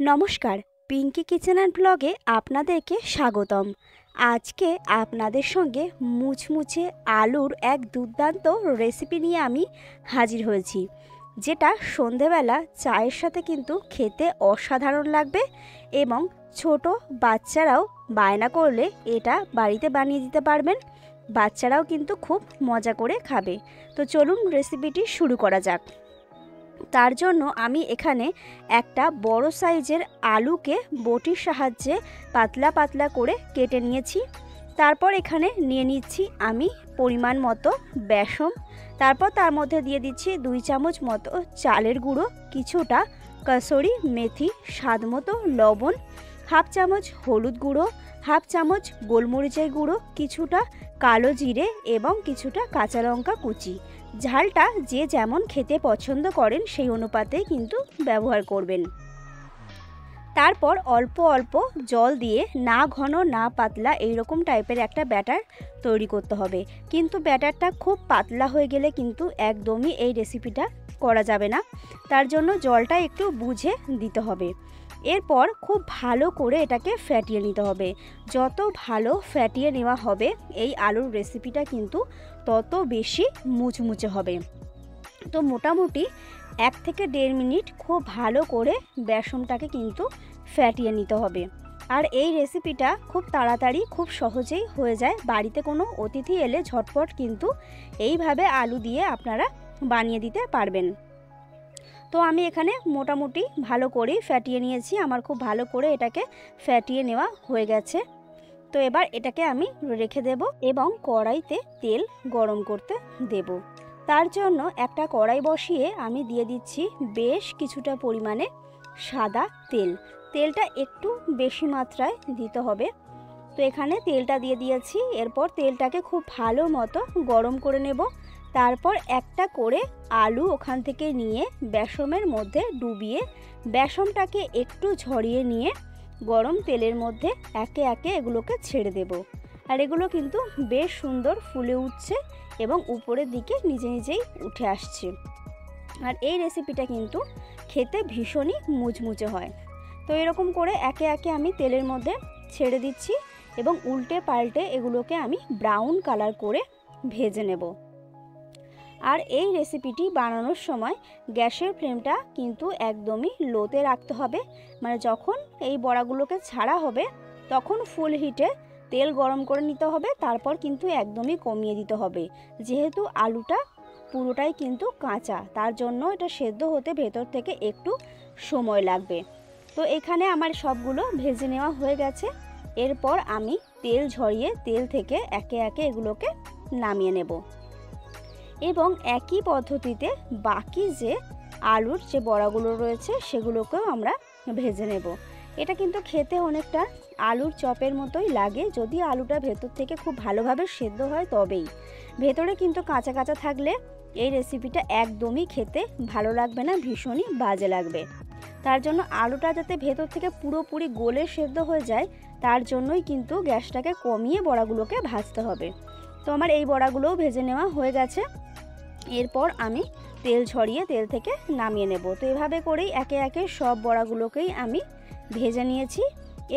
নমস্কার, Pinki kitchen and ব্লগে আপনাদেরকে স্বাগতম। আজকে আপনাদের সঙ্গে মুচমুচে আলুর এক দুর্দান্ত রেসিপি নিয়ে আমি হাজির হয়েছি, যেটা সন্ধেবেলা চায়ের সাথে কিন্তু খেতে অসাধারণ লাগবে এবং ছোট বাচ্চারাও বায়না করলে এটা বাড়িতে বানিয়ে দিতে পারবেন। বাচ্চারাও কিন্তু খুব মজা করে খাবে। তো চলুন রেসিপিটি শুরু করা যাক। তার জন্য আমি এখানে একটা বড় সাইজের আলুকে বটির সাহায্যে পাতলা পাতলা করে কেটে নিয়েছি। তারপর এখানে নিয়ে নিচ্ছি আমি পরিমাণ মতো বেসন। তারপর তার মধ্যে দিয়ে দিচ্ছি 2 চামচ মতো চালের গুঁড়ো, কিছুটা কসুরি মেথি, স্বাদ মতো লবণ, হাফ চামচ হলুদ গুঁড়ো, হাফ চামচ গোলমরিচের গুঁড়ো, কিছুটা কালো জিরে এবং কিছুটা কাঁচা লঙ্কা কুচি। ঝালটা যে যেমন খেতে পছন্দ করেন সেই অনুপাতে কিন্তু ব্যবহার করবেন। তারপর অল্প অল্প জল দিয়ে না ঘন না পাতলা এইরকম টাইপের একটা ব্যাটার তৈরি করতে হবে। কিন্তু ব্যাটারটা খুব পাতলা হয়ে গেলে কিন্তু একদমই এই রেসিপিটা করা যাবে না। তার জন্য জলটা একটু বুঝে দিতে হবে। এরপর খুব ভালো করে এটাকে ফ্যাটিয়ে নিতে হবে। যত ভালো ফ্যাটিয়ে নেওয়া হবে এই আলুর রেসিপিটা কিন্তু তত বেশি মুচমুচে হবে। তো মোটামুটি 1 থেকে 1.5 মিনিট খুব ভালো করে বেসনটাকে কিন্তু ফ্যাটিয়ে নিতে হবে। আর এই রেসিপিটা খুব তাড়াতাড়ি খুব সহজেই হয়ে যায়। বাড়িতে কোনো অতিথি এলে ঝটপট কিন্তু এইভাবে আলু দিয়ে আপনারা বানিয়ে দিতে পারবেন। তো আমি এখানে মোটামুটি ভালো করেই ফ্যাটিয়ে নিয়েছি। আমার খুব ভালো করে এটাকে ফ্যাটিয়ে নেওয়া হয়ে গেছে। তো এবার এটাকে আমি রেখে দেব এবং কড়াইতে তেল গরম করতে দেব। তার জন্য একটা কড়াই বসিয়ে আমি দিয়ে দিচ্ছি বেশ কিছুটা পরিমাণে সাদা তেল। তেলটা একটু বেশি মাত্রায় দিতে হবে। তো এখানে তেলটা দিয়ে দিয়েছি। এরপর তেলটাকে খুব ভালো মতো গরম করে নেব। তারপর একটা করে আলু ওখান থেকে নিয়ে বেসনের মধ্যে ডুবিয়ে বেসনটাকে একটু ঝরিয়ে নিয়ে গরম তেলের মধ্যে একে একে এগুলোকে ছেড়ে দেব। আর এগুলো কিন্তু বেশ সুন্দর ফুলে উঠছে এবং উপরের দিকে নিজে নিজেই উঠে আসছে। আর এই রেসিপিটা কিন্তু খেতে ভীষণই মুচমুচে হয়। তো এরকম করে একে একে আমি তেলের মধ্যে ছেড়ে দিচ্ছি এবং উল্টে পাল্টে এগুলোকে আমি ব্রাউন কালার করে ভেজে নেব। আর এই রেসিপিটি বানানোর সময় গ্যাসের ফ্লেমটা কিন্তু একদমই লোতে রাখতে হবে। মানে যখন এই বড়াগুলোকে ছাড়া হবে তখন ফুল হিটে তেল গরম করে নিতে হবে। তারপর কিন্তু একদমই কমিয়ে দিতে হবে, যেহেতু আলুটা পুরোটাই কিন্তু কাঁচা, তার জন্য এটা সেদ্ধ হতে ভেতর থেকে একটু সময় লাগবে। তো এখানে আমার সবগুলো ভেজে নেওয়া হয়ে গেছে। এরপর আমি তেল ঝরিয়ে তেল থেকে একে একে এগুলোকে নামিয়ে নেব এবং একই পদ্ধতিতে বাকি যে আলুর যে বড়াগুলো রয়েছে সেগুলোকেও আমরা ভেজে নেব। এটা কিন্তু খেতে অনেকটা আলুর চপের মতোই লাগে, যদি আলুটা ভেতর থেকে খুব ভালোভাবে সেদ্ধ হয় তবেই। ভেতরে কিন্তু কাঁচা কাঁচা থাকলে এই রেসিপিটা একদমই খেতে ভালো লাগবে না, ভীষণই বাজে লাগবে। তার জন্য আলুটা যাতে ভেতর থেকে পুরোপুরি গলে সেদ্ধ হয়ে যায় তার জন্যই কিন্তু গ্যাসটাকে কমিয়ে বড়াগুলোকে ভাজতে হবে। তো আমার এই বড়াগুলোও ভেজে নেওয়া হয়ে গেছে। এরপর আমি তেল ঝরিয়ে তেল থেকে নামিয়ে নেব। তো এভাবে করেই একে একে সব বড়াগুলোকেই আমি ভেজে নিয়েছি।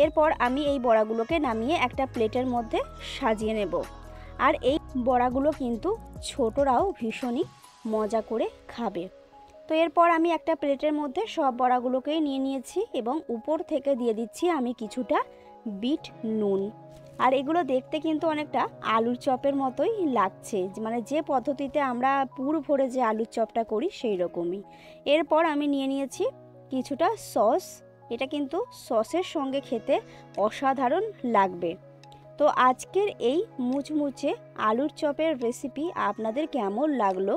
এরপর আমি এই বড়াগুলোকে নামিয়ে একটা প্লেটের মধ্যে সাজিয়ে নেব। আর এই বড়াগুলো কিন্তু ছোটরাও ভীষণই মজা করে খাবে। তো এরপর আমি একটা প্লেটের মধ্যে সব বড়াগুলোকেই নিয়ে নিয়েছি এবং উপর থেকে দিয়ে দিচ্ছি আমি কিছুটা বিট নুন। আর এগুলো দেখতে কিন্তু অনেকটা আলুর চপের মতোই লাগছে, মানে যে পদ্ধতিতে আমরা পুর ভরে যে আলুর চপটা করি সেই রকমই। এরপর আমি নিয়ে নিয়েছি কিছুটা সস। এটা কিন্তু সসের সঙ্গে খেতে অসাধারণ লাগবে। তো আজকের এই মুচমুচে আলুর চপের রেসিপি আপনাদের কেমন লাগলো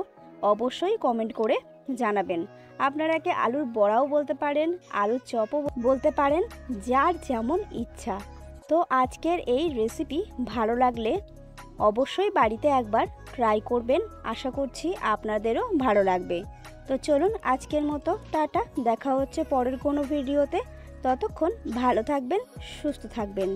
অবশ্যই কমেন্ট করে জানাবেন। আপনারা কি আলুর বড়াও বলতে পারেন, আলুর চপও বলতে পারেন, যার যেমন ইচ্ছা। তো আজকের এই রেসিপি ভালো লাগলে অবশ্যই বাড়িতে একবার ট্রাই করবেন। আশা করছি আপনাদেরও ভালো লাগবে। তো চলুন আজকের মতো টাটা, দেখা হচ্ছে পরের কোনো ভিডিওতে। ততক্ষণ ভালো থাকবেন, সুস্থ থাকবেন।